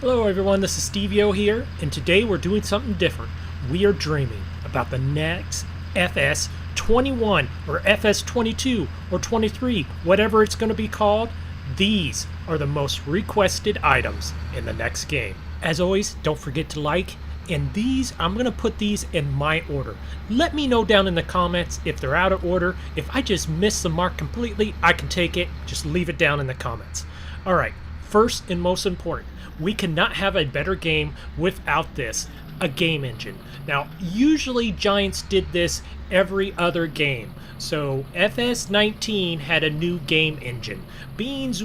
Hello everyone, this is Stevio here, and today we're doing something different. We are dreaming about the next FS21 or FS22 or 23, whatever it's going to be called. These are the most requested items in the next game. As always, don't forget to like, and I'm going to put these in my order. Let me know down in the comments if they're out of order. If I just miss the mark completely, I can take it. Just leave it down in the comments. Alright, first and most important, we cannot have a better game without this, a game engine. Now, usually Giants did this every other game. So FS19 had a new game engine. Beans,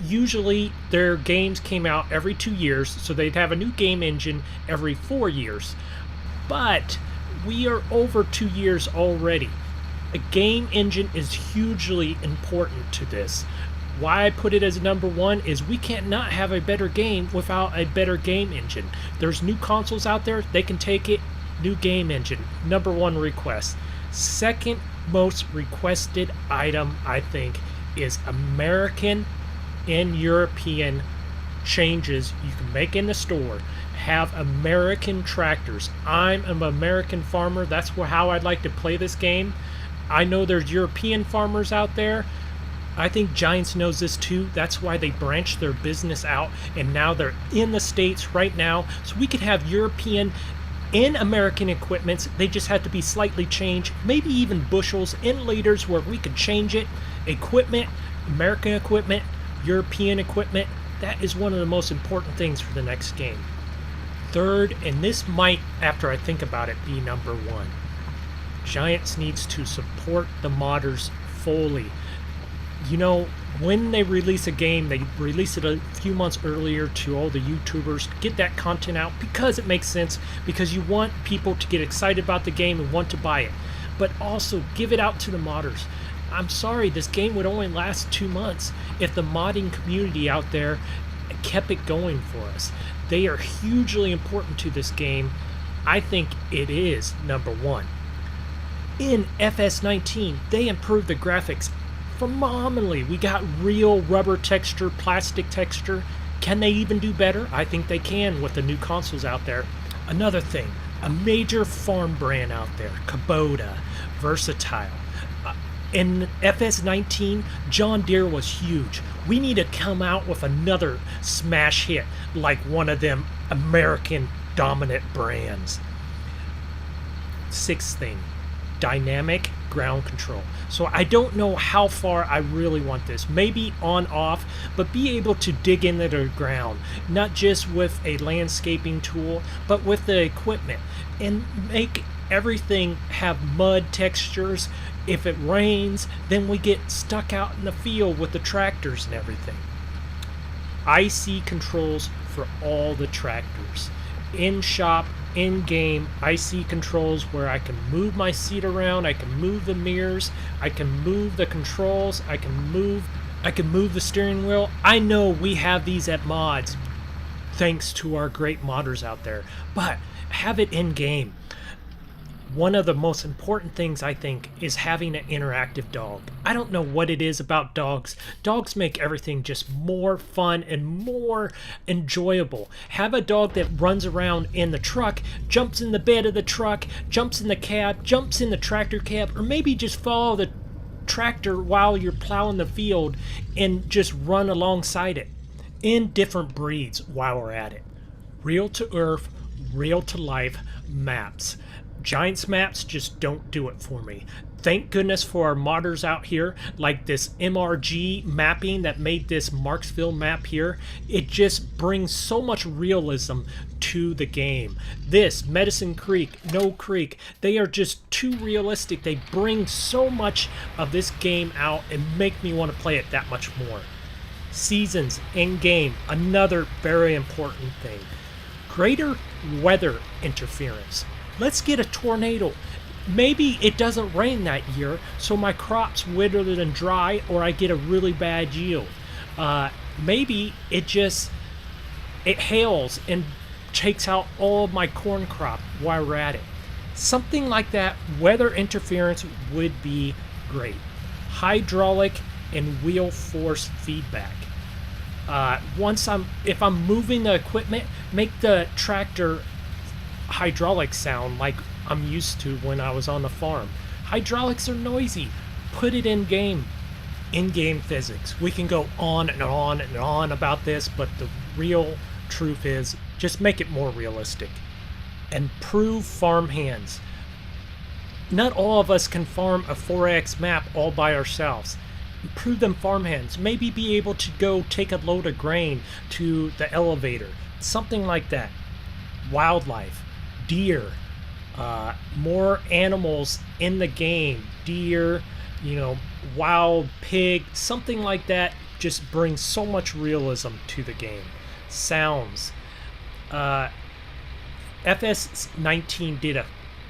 usually their games came out every 2 years, so they'd have a new game engine every 4 years. But we are over 2 years already. A game engine is hugely important to this. Why I put it as number one is we can't not have a better game without a better game engine. There's new consoles out there, they can take it. New game engine, number one request. Second most requested item, I think, is American and European changes you can make in the store. Have American tractors. I'm an American farmer, that's how I'd like to play this game. I know there's European farmers out there. I think Giants knows this too. That's why they branched their business out, and now they're in the States right now. So we could have European and American equipments. They just have to be slightly changed, maybe even bushels and liters where we could change it. Equipment, American equipment, European equipment. That is one of the most important things for the next game. Third, and this might, after I think about it, be number one. Giants needs to support the modders fully. You know, when they release a game, they release it a few months earlier to all the YouTubers, get that content out because it makes sense, because you want people to get excited about the game and want to buy it. But also give it out to the modders. I'm sorry, this game would only last 2 months if the modding community out there kept it going for us. They are hugely important to this game. I think it is number one. In FS19, they improved the graphics phenomenally. We got real rubber texture, plastic texture. Can they even do better? I think they can with the new consoles out there. Another thing, a major farm brand out there, Kubota, Versatile. In FS19, John Deere was huge. We need to come out with another smash hit like one of them American dominant brands. Sixth thing, dynamic ground control. So I don't know how far I really want this. Maybe on off, but be able to dig into the ground, not just with a landscaping tool, but with the equipment, and make everything have mud textures. If it rains, then we get stuck out in the field with the tractors and everything. IC controls for all the tractors. In shop, in game, IC controls where I can move my seat around, I can move the mirrors, I can move the controls, I can move the steering wheel. I know we have these at mods thanks to our great modders out there, but have it in game. One of the most important things, I think, is having an interactive dog. I don't know what it is about dogs. Dogs make everything just more fun and more enjoyable. Have a dog that runs around in the truck, jumps in the bed of the truck, jumps in the cab, jumps in the tractor cab, or maybe just follow the tractor while you're plowing the field and just run alongside it. In different breeds while we're at it. Real to earth, real to life maps. Giants maps just don't do it for me. Thank goodness for our modders out here, like this MRG mapping that made this Marksville map here. It just brings so much realism to the game. This, Medicine Creek, No Creek, they are just too realistic. They bring so much of this game out and make me want to play it that much more. Seasons in game, another very important thing. Greater weather interference. Let's get a tornado. Maybe it doesn't rain that year, so my crops wither and dry, or I get a really bad yield. Maybe it hails and takes out all of my corn crop while we're at it. Something like that, weather interference would be great. Hydraulic and wheel force feedback. If I'm moving the equipment, make the tractor hydraulic sound like I'm used to when I was on the farm. Hydraulics are noisy. Put it in game. In-game physics. We can go on and on and on about this, but the real truth is just make it more realistic. Improve farm hands. Not all of us can farm a 4X map all by ourselves. Improve them farm hands. Maybe be able to go take a load of grain to the elevator. Something like that. Wildlife. Deer. More animals in the game. Deer, wild pig. Something like that just brings so much realism to the game. Sounds. FS19 did a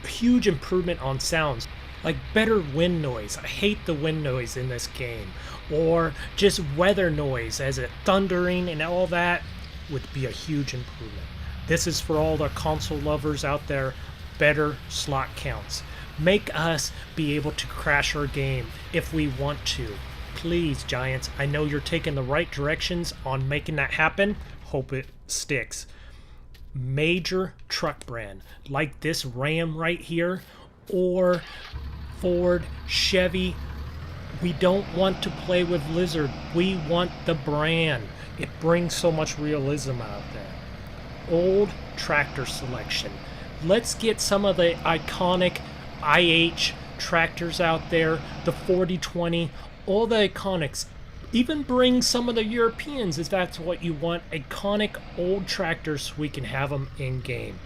huge improvement on sounds, like better wind noise. I hate the wind noise in this game, or just weather noise as it thundering and all that would be a huge improvement. This is for all the console lovers out there. Better slot counts. Make us be able to crash our game if we want to. Please, Giants, I know you're taking the right directions on making that happen. Hope it sticks. Major truck brand like this Ram right here, or Ford, Chevy. We don't want to play with Lizard. We want the brand. It brings so much realism out there. Old tractor selection. Let's get some of the iconic IH tractors out there, the 4020, all the iconics. Even bring some of the Europeans if that's what you want. Iconic old tractors so we can have them in game.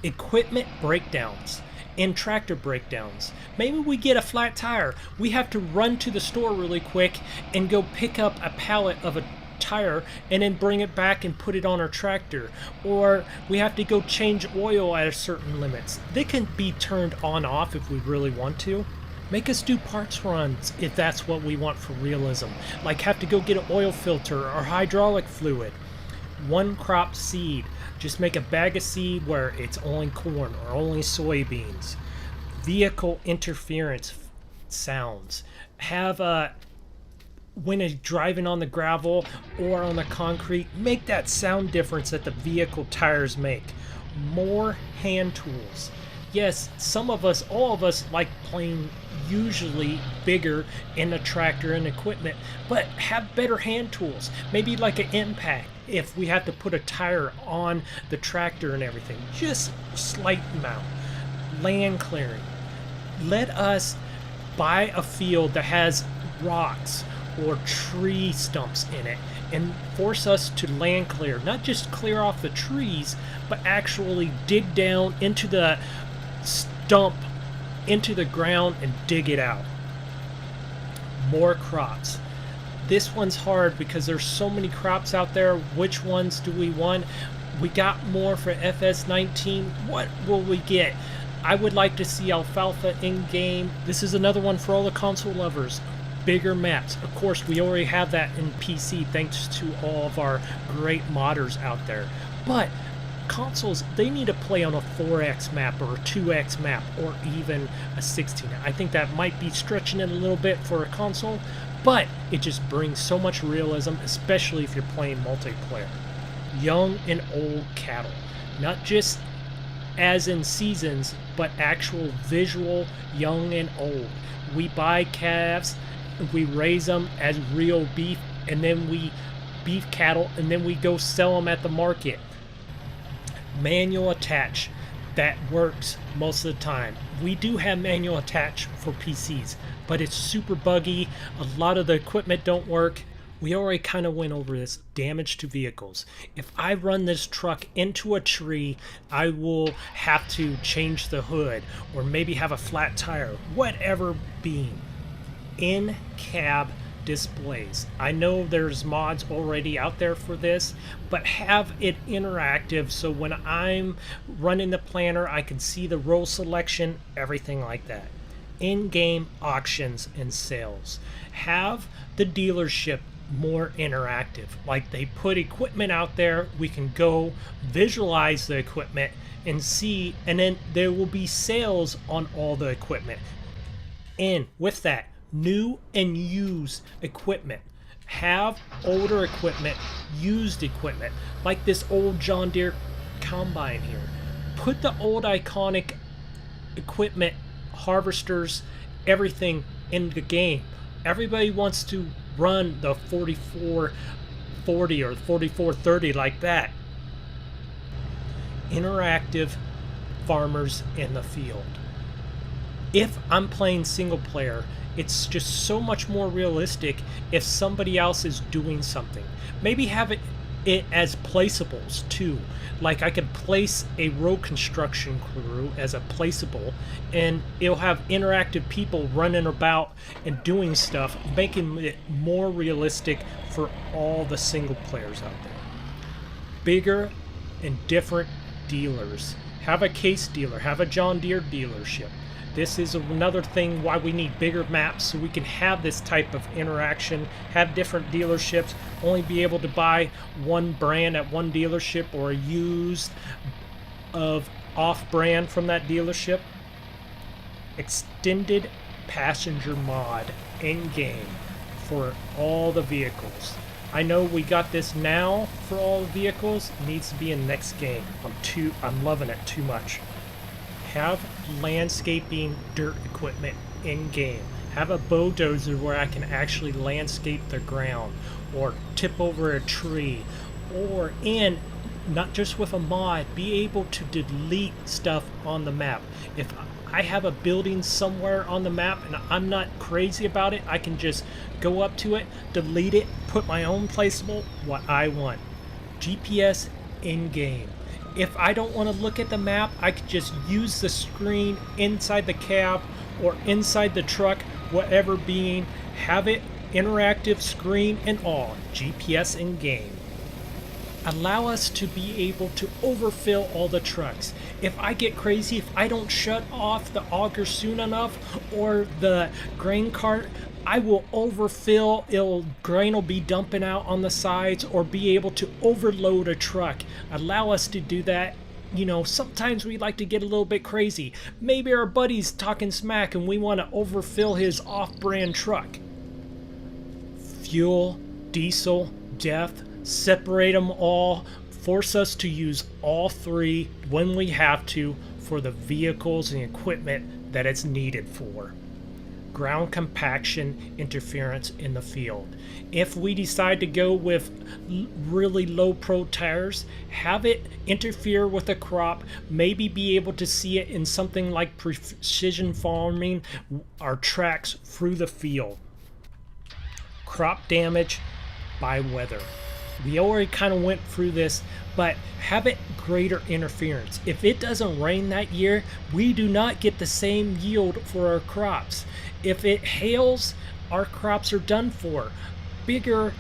Equipment breakdowns and tractor breakdowns. Maybe we get a flat tire. We have to run to the store really quick and go pick up a pallet of a tire and then bring it back and put it on our tractor. Or we have to go change oil at a certain limits. They can be turned on off if we really want to. Make us do parts runs if that's what we want for realism. Like have to go get an oil filter or hydraulic fluid. One crop seed. Just make a bag of seed where it's only corn or only soybeans. Vehicle interference sounds. Have when it's driving on the gravel or on the concrete, make that sound difference that the vehicle tires make. More hand tools. Yes, some of us, all of us like playing usually bigger in the tractor and equipment, but have better hand tools. Maybe like an impact if we have to put a tire on the tractor and everything. Just slight amount. Land clearing. Let us buy a field that has rocks or tree stumps in it and force us to land clear. Not just clear off the trees, but actually dig down into the stump, into the ground and dig it out. More crops. This one's hard because there's so many crops out there. Which ones do we want? We got more for FS19. What will we get? I would like to see alfalfa in game. This is another one for all the console lovers. Bigger maps. Of course, we already have that in PC thanks to all of our great modders out there. But consoles, they need to play on a 4X map or a 2X map or even a 16. I think that might be stretching it a little bit for a console, but it just brings so much realism, especially if you're playing multiplayer. Young and old cattle. Not just as in seasons, but actual visual young and old. We buy calves, we raise them as real beef, and then we beef cattle, and then we go sell them at the market. Manual attach, that works most of the time. We do have manual attach for PCs, but it's super buggy. A lot of the equipment don't work. We already kind of went over this. Damage to vehicles. If I run this truck into a tree, I will have to change the hood or maybe have a flat tire, whatever being. In-cab displays. I know there's mods already out there for this, but have it interactive so when I'm running the planner I can see the roll selection, everything like that. In-game auctions and sales. Have the dealership more interactive. Like they put equipment out there, we can go visualize the equipment and see, and then there will be sales on all the equipment. And with that, new and used equipment. Have older equipment, used equipment, like this old John Deere combine here. Put the old iconic equipment, harvesters, everything in the game. Everybody wants to run the 4440 or 4430 like that. Interactive farmers in the field. If I'm playing single player, it's just so much more realistic if somebody else is doing something. Maybe have it as placeables too. Like I could place a road construction crew as a placeable, and it'll have interactive people running about and doing stuff, making it more realistic for all the single players out there. Bigger and different dealers. Have a Case dealer, have a John Deere dealership. This is another thing why we need bigger maps, so we can have this type of interaction, have different dealerships, only be able to buy one brand at one dealership or a used of off-brand from that dealership. Extended passenger mod in-game for all the vehicles. I know we got this now for all the vehicles, it needs to be in next game. I'm loving it too much. Have landscaping dirt equipment in game. Have a bulldozer where I can actually landscape the ground or tip over a tree, or not just with a mod, be able to delete stuff on the map. If I have a building somewhere on the map and I'm not crazy about it, I can just go up to it, delete it, put my own placeable, what I want. GPS in game. If I don't want to look at the map, I could just use the screen inside the cab or inside the truck, whatever being, have it interactive screen and all, GPS in game. Allow us to be able to overfill all the trucks. If I get crazy, if I don't shut off the auger soon enough or the grain cart, I will overfill, grain will be dumping out on the sides, or be able to overload a truck. Allow us to do that. You know, sometimes we like to get a little bit crazy. Maybe our buddy's talking smack and we want to overfill his off-brand truck. Fuel, diesel, depth, separate them all. Force us to use all three when we have to for the vehicles and equipment that it's needed for. Ground compaction interference in the field. If we decide to go with really low pro tires, have it interfere with the crop, maybe be able to see it in something like precision farming, our tracks through the field. Crop damage by weather. We already kind of went through this, but have it greater interference. If it doesn't rain that year, we do not get the same yield for our crops. If it hails, our crops are done for. Bigger,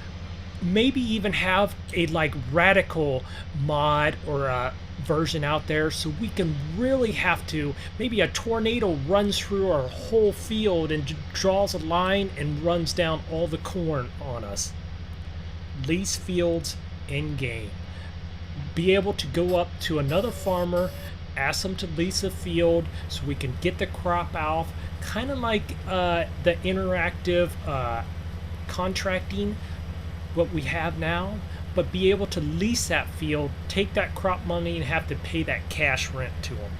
maybe even have a radical mod or a version out there so we can really have to, maybe a tornado runs through our whole field and draws a line and runs down all the corn on us. Lease fields in game. Be able to go up to another farmer, ask them to lease a field so we can get the crop out, kind of like the interactive contracting what we have now, but be able to lease that field, take that crop money, and have to pay that cash rent to them.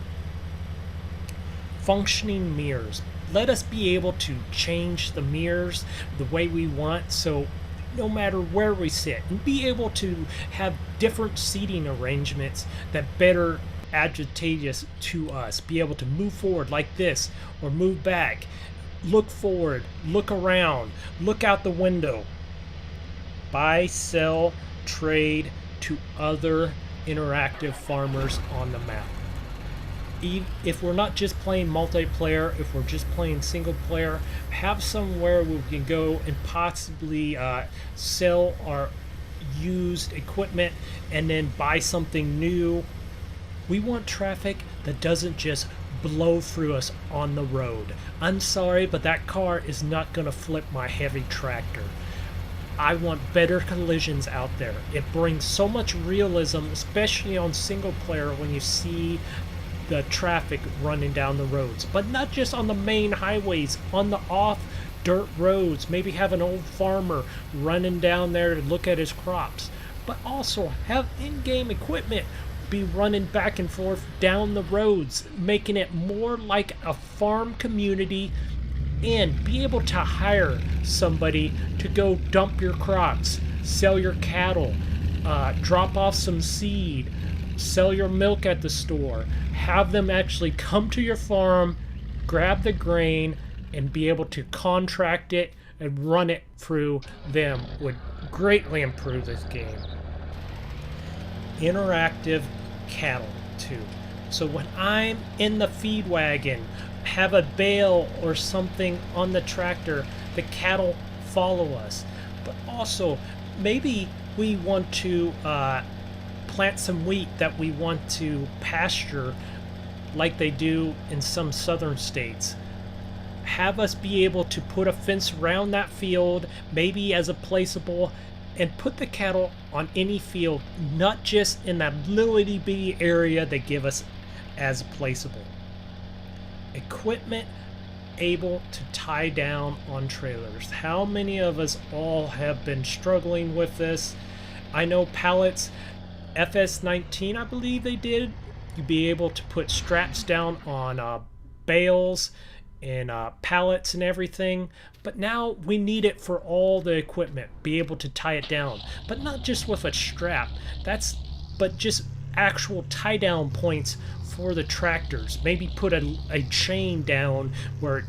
Functioning mirrors. Let us be able to change the mirrors the way we want, so no matter where we sit, and be able to have different seating arrangements that better advantageous to us. Be able to move forward like this or move back, look forward, look around, look out the window, buy, sell, trade to other interactive farmers on the map. If we're not just playing multiplayer, if we're just playing single player, have somewhere we can go and possibly sell our used equipment and then buy something new. We want traffic that doesn't just blow through us on the road. I'm sorry, but that car is not going to flip my heavy tractor. I want better collisions out there. It brings so much realism, especially on single player, when you see the traffic running down the roads, but not just on the main highways, on the off dirt roads, maybe have an old farmer running down there to look at his crops, but also have in-game equipment be running back and forth down the roads, making it more like a farm community, and be able to hire somebody to go dump your crops, sell your cattle, drop off some seed, sell your milk at the store, have them actually come to your farm, grab the grain, and be able to contract it and run it through them would greatly improve this game. Interactive cattle too. So when I'm in the feed wagon, have a bale or something on the tractor, the cattle follow us. But also, maybe we want to plant some wheat that we want to pasture like they do in some southern states. Have us be able to put a fence around that field, maybe as a placeable, and put the cattle on any field, not just in that little itty bitty area they give us as placeable. Equipment able to tie down on trailers. How many of us all have been struggling with this? I know pallets, FS19 I believe they did, you'd be able to put straps down on bales and pallets and everything, but now we need it for all the equipment, be able to tie it down, but not just with a strap, but just actual tie down points for the tractors. Maybe put a chain down where it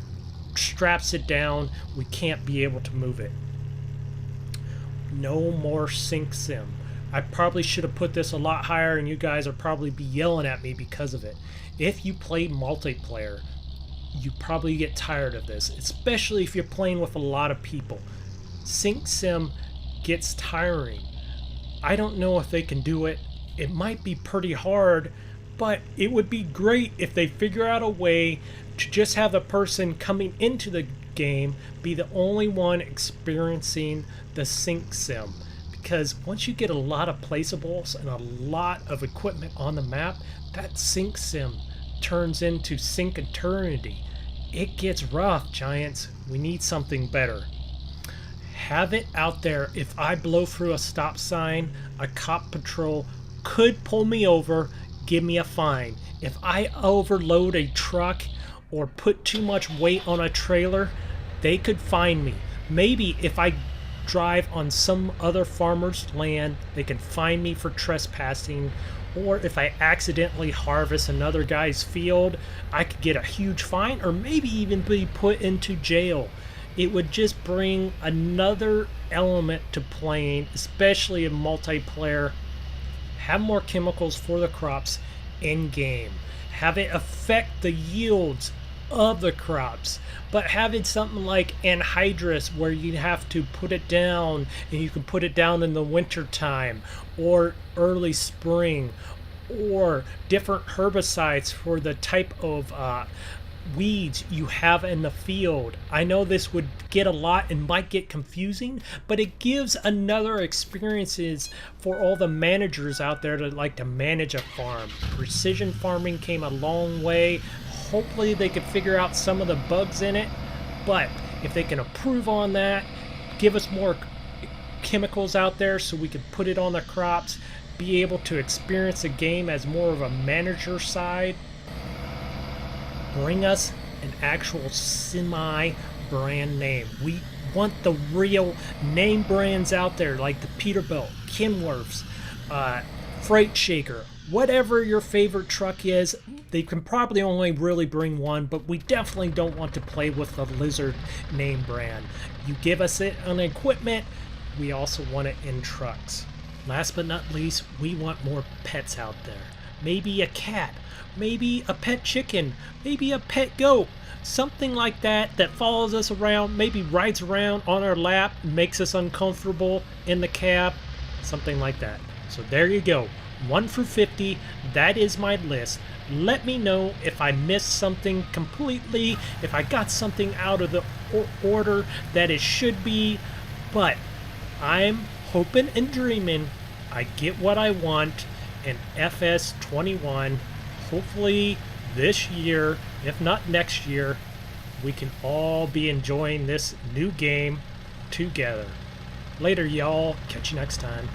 straps it down, we can't be able to move it. No more SyncSim. I probably should have put this a lot higher, and you guys are probably be yelling at me because of it. If you play multiplayer, you probably get tired of this, especially if you're playing with a lot of people. SyncSim gets tiring. I don't know if they can do it. It might be pretty hard, but it would be great if they figure out a way to just have the person coming into the game be the only one experiencing the SyncSim. Because once you get a lot of placeables and a lot of equipment on the map, that SyncSim turns into Sync Eternity. It gets rough, Giants. We need something better. Have it out there. If I blow through a stop sign, a cop patrol could pull me over, give me a fine. If I overload a truck or put too much weight on a trailer, they could fine me. Maybe if I drive on some other farmer's land, they can fine me for trespassing. Or if I accidentally harvest another guy's field, I could get a huge fine, or maybe even be put into jail. It would just bring another element to playing, especially in multiplayer. Have more chemicals for the crops in game. Have it affect the yields of the crops, but having something like anhydrous where you have to put it down, and you can put it down in the winter time or early spring, or different herbicides for the type of weeds you have in the field. I know this would get a lot and might get confusing, but it gives another experiences for all the managers out there that like to manage a farm. Precision farming came a long way. Hopefully they could figure out some of the bugs in it, but if they can improve on that, give us more chemicals out there so we can put it on the crops, be able to experience the game as more of a manager side, bring us an actual semi brand name. We want the real name brands out there like the Peterbilt, Kenworths, Freight Shaker, whatever your favorite truck is. They can probably only really bring one, but we definitely don't want to play with the Lizard name brand. You give us it on equipment, we also want it in trucks. Last but not least, we want more pets out there. Maybe a cat, maybe a pet chicken, maybe a pet goat, something like that that follows us around, maybe rides around on our lap, makes us uncomfortable in the cab, something like that. So there you go, 1 through 50, that is my list. Let me know if I missed something completely, if I got something out of the order that it should be, but I'm hoping and dreaming I get what I want in FS21, hopefully this year, if not next year. we can all be enjoying this new game together. Later, y'all. Catch you next time.